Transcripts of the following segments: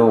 2।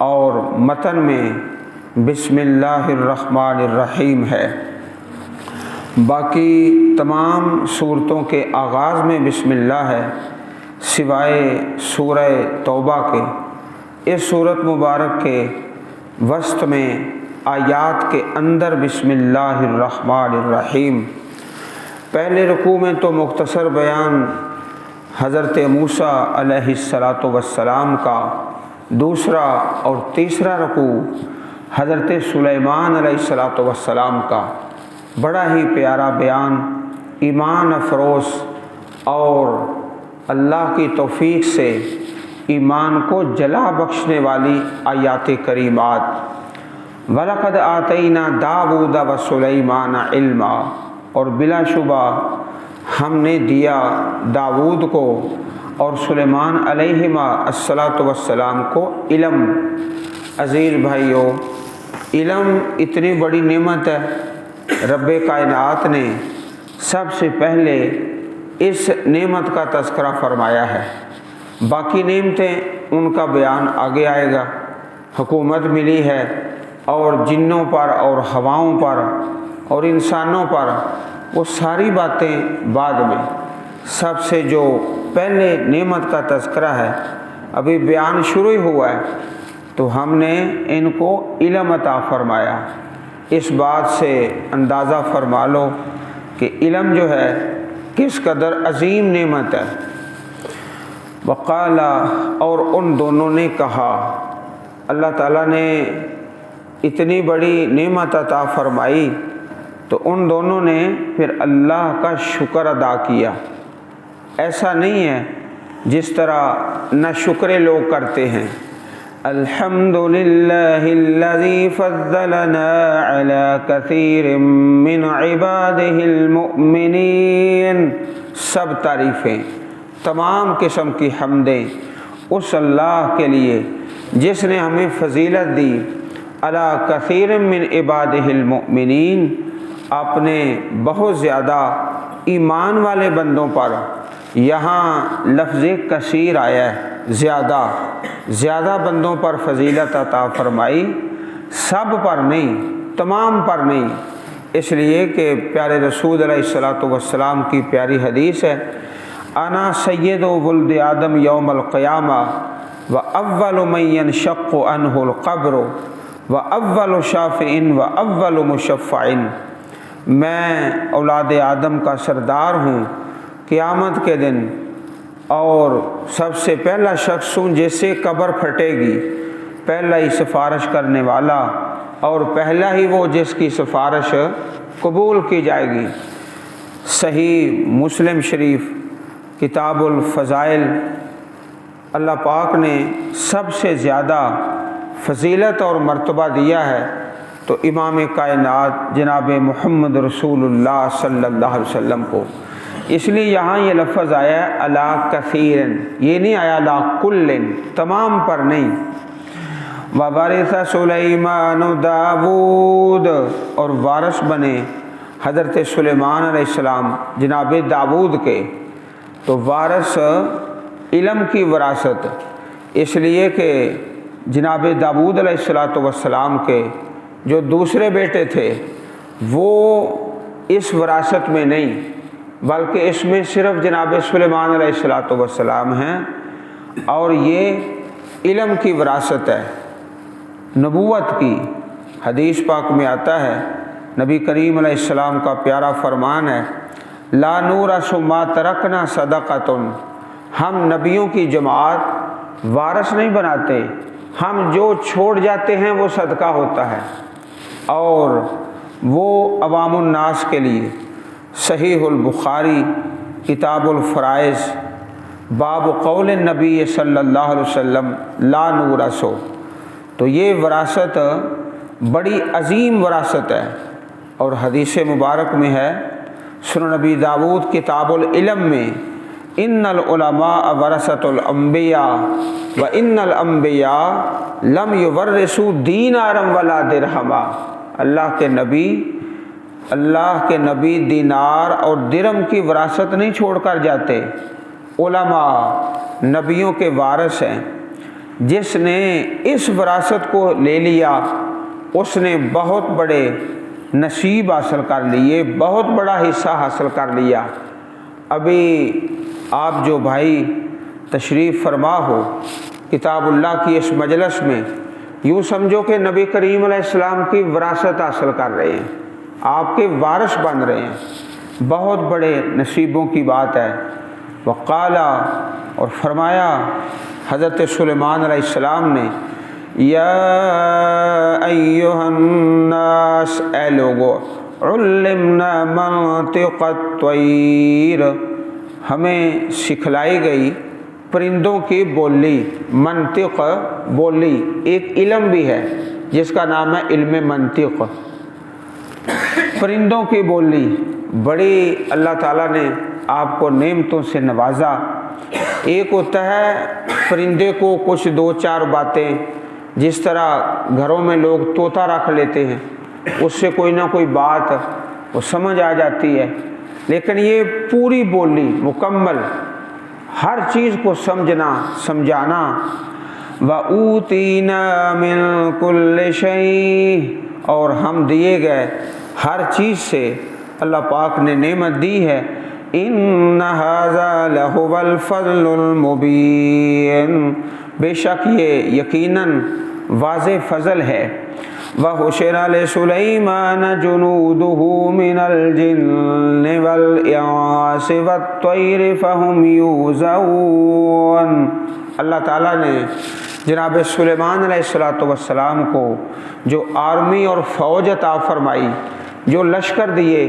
اور متن میں بسم اللہ الرحمن الرحیم ہے۔ باقی تمام صورتوں کے آغاز میں بسم اللہ ہے سوائے سورہ توبہ کے۔ اس صورت مبارک کے وسط میں آیات کے اندر بسم اللہ الرحمن الرحیم۔ پہلے رکوع میں تو مختصر بیان حضرت موسیٰ علیہ السلام کا، دوسرا اور تیسرا رکوع حضرت سلیمان علیہ السلام کا، بڑا ہی پیارا بیان، ایمان افروز اور اللہ کی توفیق سے ایمان کو جلا بخشنے والی آیات کریمات۔ وَلَقَدْ آتَيْنَا دَاوُودَ وَسُلَيْمَانَ عِلْمًا، اور بلا شبہ ہم نے دیا داؤد کو اور سلیمان علیہما السلام کو علم۔ عزیز بھائیو، علم اتنی بڑی نعمت ہے، رب کائنات نے سب سے پہلے اس نعمت کا تذکرہ فرمایا ہے۔ باقی نعمتیں ان کا بیان آگے آئے گا۔ حکومت ملی ہے اور جنوں پر اور ہواؤں پر اور انسانوں پر، وہ ساری باتیں بعد میں۔ سب سے جو پہلے نعمت کا تذکرہ ہے، ابھی بیان شروع ہی ہوا ہے، تو ہم نے ان کو علم عطا فرمایا۔ اس بات سے اندازہ فرما لو کہ علم جو ہے کس قدر عظیم نعمت ہے۔ وقال، اور ان دونوں نے کہا، اللہ تعالیٰ نے اتنی بڑی نعمت عطا فرمائی تو ان دونوں نے پھر اللہ کا شکر ادا کیا۔ ایسا نہیں ہے جس طرح نہ شکرے لوگ کرتے ہیں۔ الحمدللہ الذی فضلنا علی کثیر من عبادہ المؤمنین، سب تعریفیں، تمام قسم کی حمدیں اس اللہ کے لیے جس نے ہمیں فضیلت دی، علی کثیر من عبادہ المؤمنین، اپنے بہت زیادہ ایمان والے بندوں پر۔ یہاں لفظ کثیر آیا ہے، زیادہ بندوں پر فضیلت عطا فرمائی، سب پر نہیں، تمام پر نہیں، اس لیے کہ پیارے رسول علیہ السلام کی پیاری حدیث ہے، انا سید ولد آدم یوم القیامہ واول من ینشق عنہ القبر واول شافع واول مشفع، میں اولاد آدم کا سردار ہوں قیامت کے دن، اور سب سے پہلا شخص ہوں جس سے قبر پھٹے گی، پہلا ہی سفارش کرنے والا، اور پہلا ہی وہ جس کی سفارش قبول کی جائے گی۔ صحیح مسلم شریف کتاب الفضائل، اللہ پاک نے سب سے زیادہ فضیلت اور مرتبہ دیا ہے تو امام کائنات جناب محمد رسول اللہ صلی اللہ علیہ وسلم کو۔ اس لیے یہاں یہ لفظ آیا ہے علی کثیر، یہ نہیں آیا علی کل، تمام پر نہیں۔ وَوَرِثَ سُلَيْمَانُ داود، اور وارث بنے حضرت سلیمان علیہ السلام جناب داود کے۔ تو وارث علم کی وراثت، اس لیے کہ جناب داود علیہ السلام کے جو دوسرے بیٹے تھے وہ اس وراثت میں نہیں، بلکہ اس میں صرف جناب سلیمان علیہ السلام ہیں، اور یہ علم کی وراثت ہے، نبوت کی۔ حدیث پاک میں آتا ہے، نبی کریم علیہ السلام کا پیارا فرمان ہے، لا نورث ما ترکنا صدقۃ، ہم نبیوں کی جماعت وارث نہیں بناتے، ہم جو چھوڑ جاتے ہیں وہ صدقہ ہوتا ہے، اور وہ عوام الناس کے لیے۔ صحیح البخاری کتاب الفرائض، باب قول النبی صلی اللہ علیہ وسلم لا نورث، تو یہ وراثت بڑی عظیم وراثت ہے۔ اور حدیث مبارک میں ہے، سنن نبی داود کتاب العلم میں، ان العلماء ورثۃ الانبیاء وان الانبیاء لم یورثوا دینارا ولا درہما، اللہ کے نبی دینار اور درہم کی وراثت نہیں چھوڑ کر جاتے، علماء نبیوں کے وارث ہیں۔ جس نے اس وراثت کو لے لیا اس نے بہت بڑے نصیب حاصل کر لیے، بہت بڑا حصہ حاصل کر لیا۔ ابھی آپ جو بھائی تشریف فرما ہو کتاب اللہ کی اس مجلس میں، یوں سمجھو کہ نبی کریم علیہ السلام کی وراثت حاصل کر رہے ہیں، آپ کے وارث بن رہے ہیں، بہت بڑے نصیبوں کی بات ہے۔ وقالا، اور فرمایا حضرت سلیمان علیہ السلام نے، یا ایھا الناس، اے لوگو، علمنا منطق الطیر، ہمیں سکھلائی گئی پرندوں کی بولی۔ منطق بولی ایک علم بھی ہے جس کا نام ہے علم منطق، پرندوں کی بولی۔ بڑی اللہ تعالیٰ نے آپ کو نعمتوں سے نوازا۔ ایک ہوتا ہے پرندے کو کچھ دو چار باتیں، جس طرح گھروں میں لوگ طوطا رکھ لیتے ہیں، اس سے کوئی نہ کوئی بات وہ سمجھ آ جاتی ہے، لیکن یہ پوری بولی مکمل، ہر چیز کو سمجھنا سمجھانا۔ وَأُوتِينَا مِن كُلِّ شَيْءٍ، اور ہم دیے گئے ہر چیز سے، اللہ پاک نے نعمت دی ہے۔ إِنَّ هَذَا لَهُوَ الْفَضْلُ الْمُبِينُ، بے شک یہ یقیناً واضح فضل ہے۔ وَحُشِرَ لِسُلَيْمَانَ جُنُودُهُ مِنَ الْجِنِّ وَالْإِنسِ وَالطَّيْرِ فَهُمْ يُوزَعُونَ، اللہ تعالیٰ نے جناب سلیمان علیہ السلام کو جو آرمی اور فوج عطا فرمائی، جو لشکر دیے،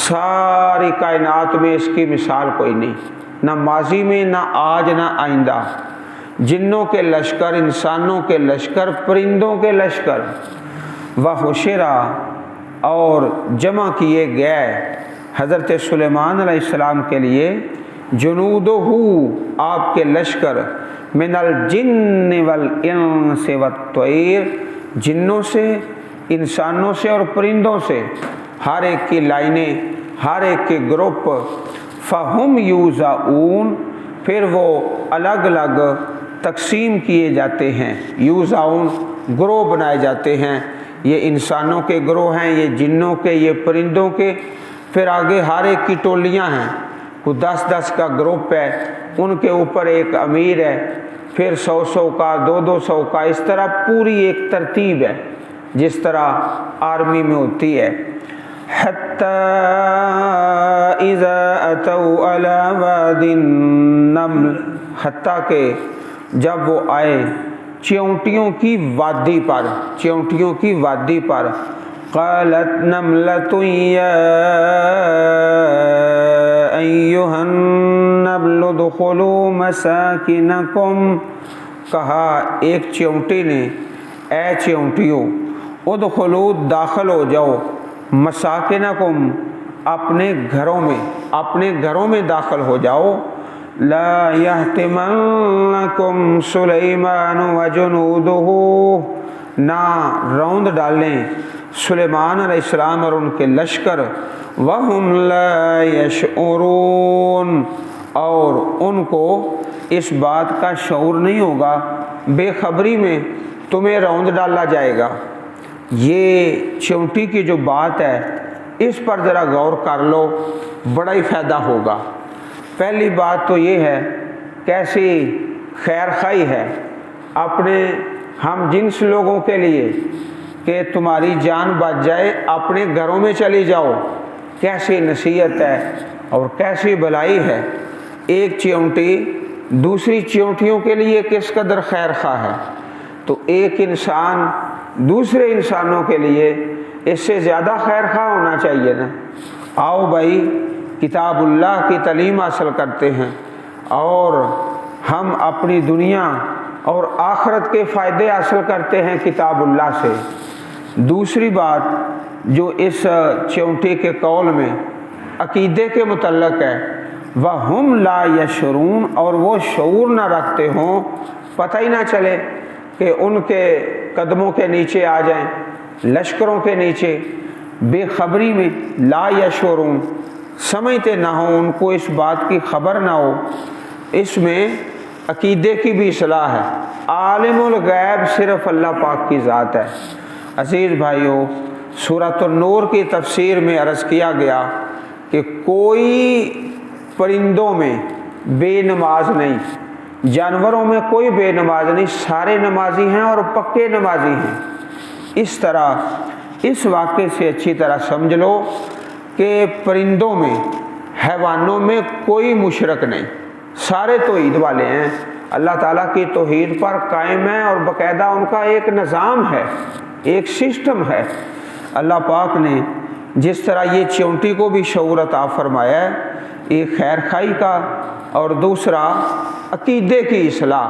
ساری کائنات میں اس کی مثال کوئی نہیں، نہ ماضی میں، نہ آج، نہ آئندہ۔ جنوں کے لشکر، انسانوں کے لشکر، پرندوں کے لشکر۔ وحشرا، اور جمع کیے گئے حضرت سلیمان علیہ السلام کے لیے، جنودہ، آپ کے لشکر، من الجن والانس والطیر، جنوں سے، انسانوں سے اور پرندوں سے، ہر ایک کی لائنیں، ہر ایک کے گروپ۔ فہم یوزعون، پھر وہ الگ الگ تقسیم کیے جاتے ہیں۔ یوزعون، گروہ بنائے جاتے ہیں، یہ انسانوں کے گروہ ہیں، یہ جنوں کے، یہ پرندوں کے، پھر آگے ہر ایک کی ٹولیاں ہیں، کوئی 10 کا گروپ ہے، ان کے اوپر ایک امیر ہے، پھر 100 کا، 200 کا، اس طرح پوری ایک ترتیب ہے جس طرح آرمی میں ہوتی ہے۔ حتی اذا اتوا علی واد النمل، حتیٰ کہ جب وہ آئے چیونٹیوں کی وادی پر، چیونٹیوں کی وادی پر، قالت نملۃ یا ایھا النمل ادخلوا مساکنکم، کہا ایک چیونٹی نے، اے چیونٹیوں، ادخلوا، داخل ہو جاؤ، مساکنکم، اپنے گھروں میں، اپنے گھروں میں داخل ہو جاؤ۔ لا یحطمنکم سلیمان وجنودہ، نہ روند ڈالیں سلیمان علیہ السلام اور ان کے لشکر، وہم لا یشعرون، اور ان کو اس بات کا شعور نہیں ہوگا، بے خبری میں تمہیں روند ڈالا جائے گا۔ یہ چیونٹی کی جو بات ہے اس پر ذرا غور کر لو، بڑا ہی فائدہ ہوگا۔ پہلی بات تو یہ ہے کیسی خیر خواہی ہے اپنے ہم جنس لوگوں کے لیے کہ تمہاری جان بچ جائے، اپنے گھروں میں چلی جاؤ، کیسی نصیحت ہے اور کیسی بھلائی ہے۔ ایک چیونٹی دوسری چیونٹیوں کے لیے کس قدر خیر خواہ ہے، تو ایک انسان دوسرے انسانوں کے لیے اس سے زیادہ خیر خواہ ہونا چاہیے نا۔ آؤ بھائی، کتاب اللہ کی تعلیم حاصل کرتے ہیں اور ہم اپنی دنیا اور آخرت کے فائدے حاصل کرتے ہیں کتاب اللہ سے۔ دوسری بات جو اس چیونٹی کے قول میں عقیدے کے متعلق ہے، وَهُمْ لَا يَشْعُرُونَ، اور وہ شعور نہ رکھتے ہوں، پتہ ہی نہ چلے کہ ان کے قدموں کے نیچے آ جائیں، لشکروں کے نیچے، بے خبری میں، لا یشعرون، سمجھتے نہ ہوں، ان کو اس بات کی خبر نہ ہو۔ اس میں عقیدے کی بھی اصلاح ہے۔ عالم الغیب صرف اللہ پاک کی ذات ہے۔ عزیز بھائیو، سورۃ النور کی تفسیر میں عرض کیا گیا کہ کوئی پرندوں میں بے نماز نہیں، جانوروں میں کوئی بے نماز نہیں، سارے نمازی ہیں اور پکے نمازی ہیں۔ اس طرح اس واقعے سے اچھی طرح سمجھ لو کہ پرندوں میں، حیوانوں میں کوئی مشرک نہیں، سارے توحید والے ہیں، اللہ تعالیٰ کی توحید پر قائم ہیں اور باقاعدہ ان کا ایک نظام ہے، ایک سسٹم ہے۔ اللہ پاک نے جس طرح یہ چیونٹی کو بھی شعور عطا فرمایا ہے، ایک خیر خائی کا اور دوسرا عقیدے کی اصلاح۔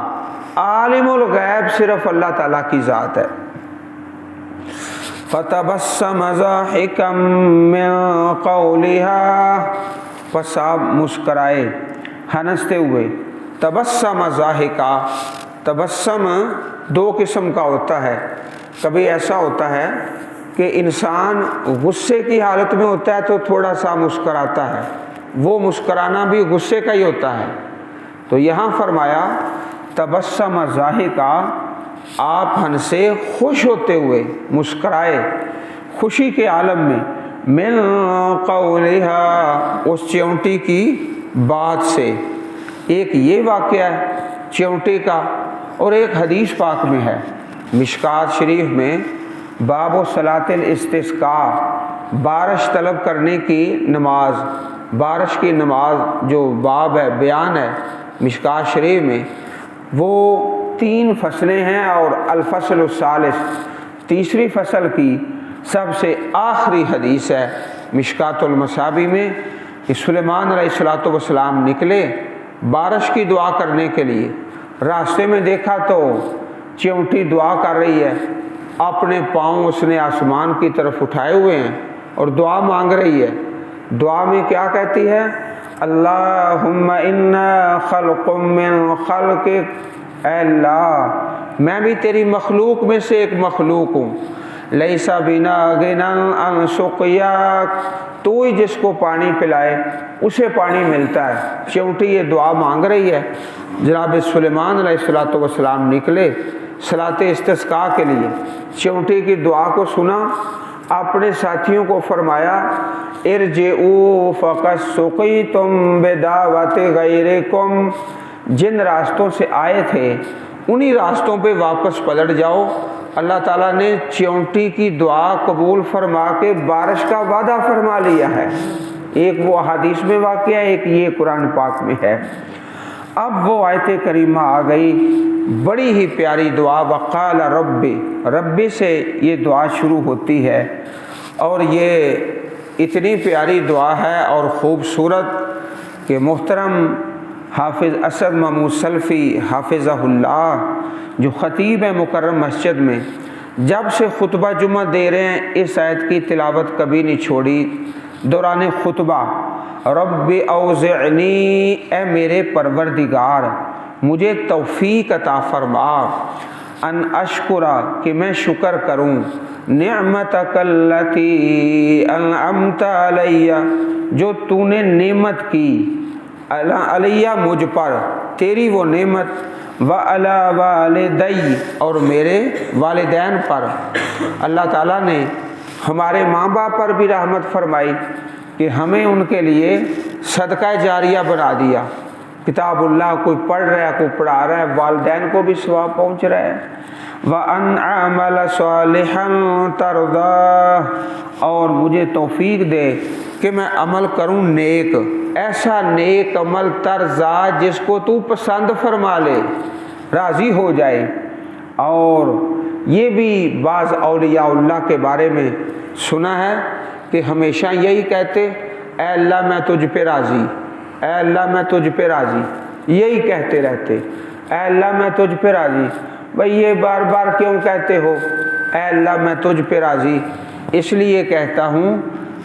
عالم الغیب صرف اللہ تعالیٰ کی ذات ہے۔ فتبسم ضاحکا من قولها، پس آپ مسکرائے ہنستے ہوئے۔ تبسم ضاحکا، تبسم دو قسم کا ہوتا ہے، کبھی ایسا ہوتا ہے کہ انسان غصے کی حالت میں ہوتا ہے تو تھوڑا سا مسکراتا ہے، وہ مسکرانا بھی غصے کا ہی ہوتا ہے۔ تو یہاں فرمایا تبسم ضاحکا، آپ ہنسے خوش ہوتے ہوئے، مسکرائے خوشی کے عالم میں، من قولها، اس چیونٹی کی بات سے۔ ایک یہ واقعہ ہے چیونٹی کا، اور ایک حدیث پاک میں ہے مشکات شریف میں، باب و صلاۃ الاستسقاء، بارش طلب کرنے کی نماز، بارش کی نماز جو باب ہے، بیان ہے مشکات شریف میں، وہ 3 فصلیں ہیں اور الفصل الثالث، تیسری فصل کی سب سے آخری حدیث ہے مشکات المصابیح میں کہ سلیمان علیہ السلام نکلے بارش کی دعا کرنے کے لیے، راستے میں دیکھا تو چیونٹی دعا کر رہی ہے، اپنے پاؤں اس نے آسمان کی طرف اٹھائے ہوئے ہیں اور دعا مانگ رہی ہے۔ دعا میں کیا کہتی ہے؟ اللہم انا خلق من خلقک، اے اللہ میں بھی تیری مخلوق میں سے ایک مخلوق ہوں، لیس بنا غنی عن سقیاک، تو ہی جس کو پانی پلائے اسے پانی ملتا ہے۔ چیونٹی یہ دعا مانگ رہی ہے۔ جناب سلیمان علیہ السلام نکلے صلاۃ استسقاء کے لیے، چیونٹی کی دعا کو سنا، اپنے ساتھیوں کو فرمایا ارجعوا فقد سقیتم بدعوت غیرکم، جن راستوں سے آئے تھے انہی راستوں پہ واپس پلٹ جاؤ، اللہ تعالیٰ نے چیونٹی کی دعا قبول فرما کے بارش کا وعدہ فرما لیا ہے۔ ایک وہ حدیث میں واقعہ ہے، ایک یہ قرآن پاک میں ہے۔ اب وہ آیت کریمہ آ گئی، بڑی ہی پیاری دعا، وقال ربی سے یہ دعا شروع ہوتی ہے، اور یہ اتنی پیاری دعا ہے اور خوبصورت کہ محترم حافظ اسد محمود سلفی حافظہ اللہ جو خطیب ہے مکرم مسجد میں، جب سے خطبہ جمعہ دے رہے ہیں اس آیت کی تلاوت کبھی نہیں چھوڑی۔ دوران خطبہ رب اوزعنی، اے میرے پروردگار مجھے توفیق عطا فرما، ان اشکرا کہ میں شکر کروں، نعمتک التی انعمت علی، جو تو نے نعمت کی علیہ مجھ پر، تیری وہ نعمت، وعلی والدی اور میرے والدین پر۔ اللہ تعالیٰ نے ہمارے ماں باپ پر بھی رحمت فرمائی کہ ہمیں ان کے لیے صدقہ جاریہ بنا دیا، کتاب اللہ کوئی پڑھ رہا ہے، کوئی پڑھا رہا ہے، والدین کو بھی ثواب پہنچ رہا ہے۔ وَأَنْ أَعْمَلَ صَالِحًا تَرْضَاهُ، اور مجھے توفیق دے کہ میں عمل کروں نیک، ایسا نیک عمل ترضا جس کو تو پسند فرما لے، راضی ہو جائے۔ اور یہ بھی بعض اولیاء اللہ کے بارے میں سنا ہے کہ ہمیشہ یہی کہتے، اے اللہ میں تجھ پہ راضی، اے اللہ میں تجھ پہ راضی، یہی کہتے رہتے، اے اللہ میں تجھ پہ راضی۔ بھئی یہ بار بار کیوں کہتے ہو اے اللہ میں تجھ پہ راضی؟ اس لیے کہتا ہوں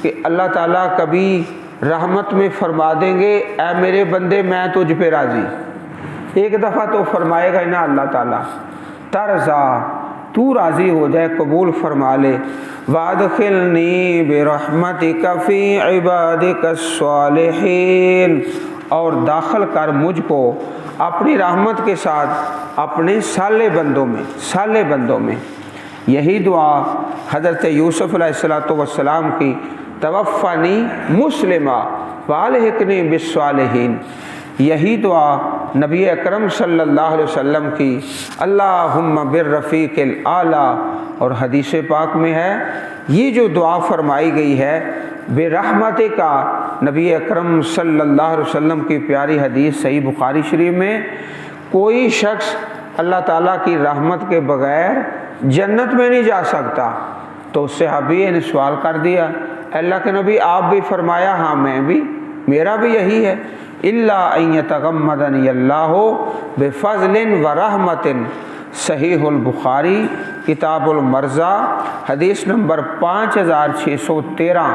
کہ اللہ تعالیٰ کبھی رحمت میں فرما دیں گے اے میرے بندے میں تجھ پہ راضی، ایک دفعہ تو فرمائے گا نا اللہ تعالیٰ، ترضا تو راضی ہو جائے، قبول فرما لے۔ وادخلنی برحمتک فی عبادک الصالحین، اور داخل کر مجھ کو اپنی رحمت کے ساتھ اپنے صالح بندوں میں۔ یہی دعا حضرت یوسف علیہ السلام کی توفانی مسلمہ والحقنی بالصالحین، یہی دعا نبی اکرم صلی اللہ علیہ وسلم کی اللہم بالرفیق الاعلیٰ، اور حدیث پاک میں ہے یہ جو دعا فرمائی گئی ہے برحمت کا، نبی اکرم صلی اللہ علیہ وسلم کی پیاری حدیث صحیح بخاری شریف میں، کوئی شخص اللہ تعالیٰ کی رحمت کے بغیر جنت میں نہیں جا سکتا۔ تو صحابی نے سوال کر دیا، اللہ کے نبی آپ بھی فرمایا ہاں میں بھی، میرا بھی یہی ہے، الا ان یتغمدنی اللہ بفضل ورحمت، صحیح البخاری کتاب المرضع حدیث نمبر 5613۔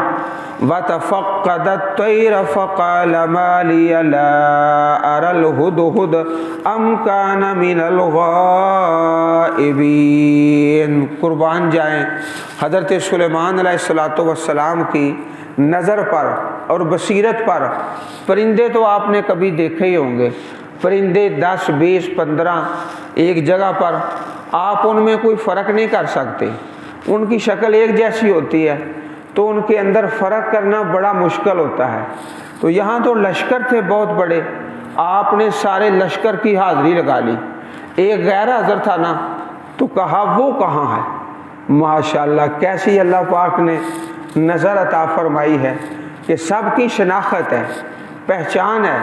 وتفقد الطیر فقال ما لی لا اری الہدہد ام کان من الغائبین۔ قربان جائیں حضرت سلیمان علیہ السلام کی نظر پر اور بصیرت پر پرندے تو آپ نے کبھی دیکھے ہی ہوں گے، پرندے 10 20 15 ایک جگہ پر، آپ ان میں کوئی فرق نہیں کر سکتے، ان کی شکل ایک جیسی ہوتی ہے تو ان کے اندر فرق کرنا بڑا مشکل ہوتا ہے۔ تو یہاں تو لشکر تھے بہت بڑے، آپ نے سارے لشکر کی حاضری لگا لی، ایک غیر حاضر تھا نا تو کہا وہ کہاں ہے۔ ماشاءاللہ کیسی اللہ پاک نے نظر عطا فرمائی ہے کہ سب کی شناخت ہے، پہچان ہے،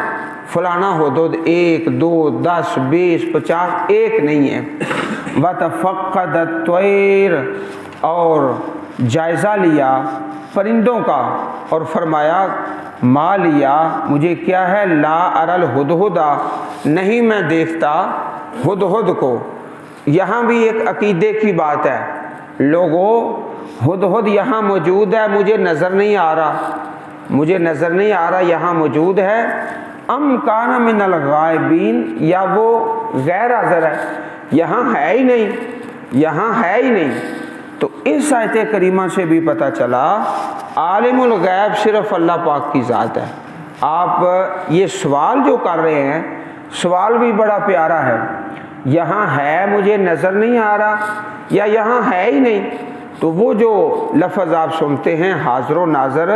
فلانا حدود 1 2 10 20 50 ایک نہیں ہے۔ وتفقد الطیر، اور جائزہ لیا پرندوں کا، اور فرمایا ما لیا، مجھے کیا ہے، لا اری الہدہد، نہیں میں دیکھتا ہدہد کو۔ یہاں بھی ایک عقیدے کی بات ہے، لوگوں ہدہد یہاں موجود ہے، مجھے نظر نہیں آ رہا یہاں موجود ہے، ام کان من الغائبین، یا وہ غیر حاضر ہے، یہاں ہے ہی نہیں۔ تو اس آیت کریمہ سے بھی پتہ چلا عالم الغیب صرف اللہ پاک کی ذات ہے۔ آپ یہ سوال جو کر رہے ہیں، سوال بھی بڑا پیارا ہے، یہاں ہے مجھے نظر نہیں آ رہا یا یہاں ہے ہی نہیں، تو وہ جو لفظ آپ سنتے ہیں حاضر و ناظر،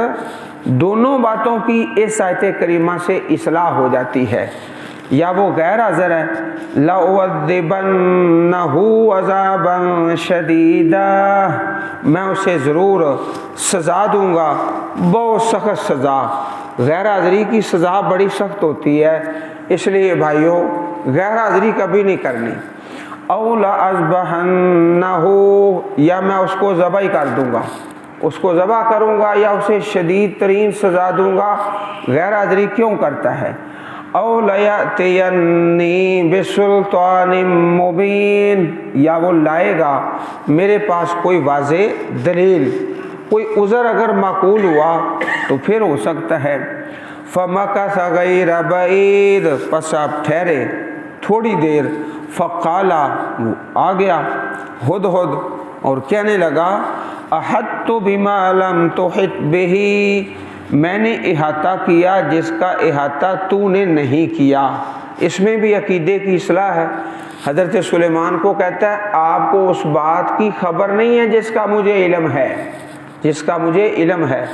دونوں باتوں کی اس آیت کریمہ سے اصلاح ہو جاتی ہے۔ یا وہ غیر حاضر ہے، لَأُعَذِّبَنَّهُ عَذَابًا شَدِيدًا، میں اسے ضرور سزا دوں گا، بہت سخت سزا۔ غیر حاضری کی سزا بڑی سخت ہوتی ہے، اس لیے بھائیوں غیر حاضری کبھی نہیں کرنی۔ اَوْ لَأَذْبَحَنَّهُ، یا میں اس کو ذبح ہی کر دوں گا، اس کو ذبح کروں گا یا اسے شدید ترین سزا دوں گا۔ غیر حاضری کیوں کرتا ہے؟ اَوْ لَيَأْتِيَنِّي بِسُلْطَانٍ مُبِينٍ، یا وہ لائے گا میرے پاس کوئی واضح دلیل، کوئی عذر اگر معقول ہوا تو پھر ہو سکتا ہے۔ فَمَكَثَ غَيْرَ بَعِيدٍ، پس آپ ٹھہرے تھوڑی دیر، فَقَالَ، وہ آ گیا ہدہد اور کہنے لگا احطت بما لم تحط بہ، میں نے احاطہ کیا جس کا احاطہ تو نے نہیں کیا۔ اس میں بھی عقیدے کی اصلاح ہے۔ حضرت سلیمان کو کہتا ہے آپ کو اس بات کی خبر نہیں ہے جس کا مجھے علم ہے،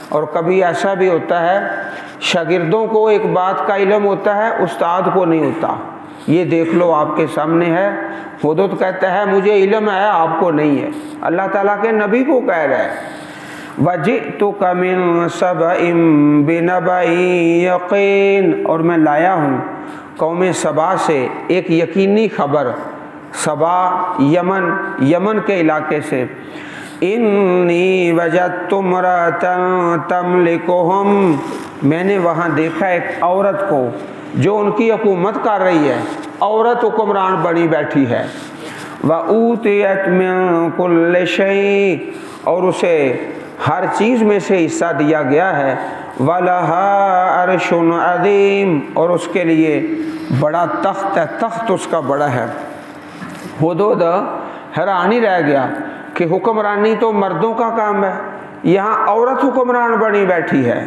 اور کبھی ایسا بھی ہوتا ہے شاگردوں کو ایک بات کا علم ہوتا ہے، استاد کو نہیں ہوتا۔ یہ دیکھ لو آپ کے سامنے ہے، ہدہد کہتا ہے مجھے علم ہے آپ کو نہیں ہے، اللہ تعالیٰ کے نبی کو کہہ رہا ہے وَجِئْتُكَ مِن سَبَإٍ بِنَبَإٍ يَقِينٍ، اور میں لایا ہوں قوم سبا سے ایک یقینی خبر، سبا یمن کے علاقے سے، انی وجدت امرأة تملکہم، میں نے وہاں دیکھا ایک عورت کو جو ان کی حکومت کر رہی ہے، عورت حکمران بنی بیٹھی ہے، وَأُوتِيَتْ مِن كُلِّ شَيْءٍ، اور اسے ہر چیز میں سے حصہ دیا گیا ہے، وَلَهَا عَرْشٌ عَظِيمٌ، اور اس کے لیے بڑا تخت ہے، تخت اس کا بڑا ہے۔ ہدہد حیران ہی رہ گیا کہ حکمرانی تو مردوں کا کام ہے، یہاں عورت حکمران بنی بیٹھی ہے۔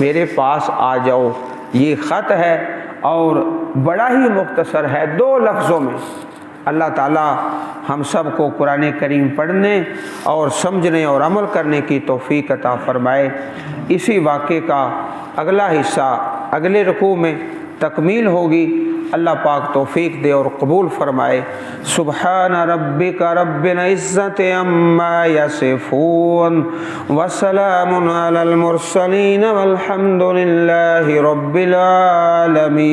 میرے پاس آ جاؤ۔ یہ خط ہے اور بڑا ہی مختصر ہے، 2 لفظوں میں۔ اللہ تعالی ہم سب کو قرآن کریم پڑھنے اور سمجھنے اور عمل کرنے کی توفیق عطا فرمائے۔ اسی واقعے کا اگلا حصہ اگلے رکوع میں تکمیل ہوگی۔ اللہ پاک توفیق دے اور قبول فرمائے۔ سبحان ربک رب العزت عما یصفون وسلام علی المرسلین والحمد للہ رب العالمین۔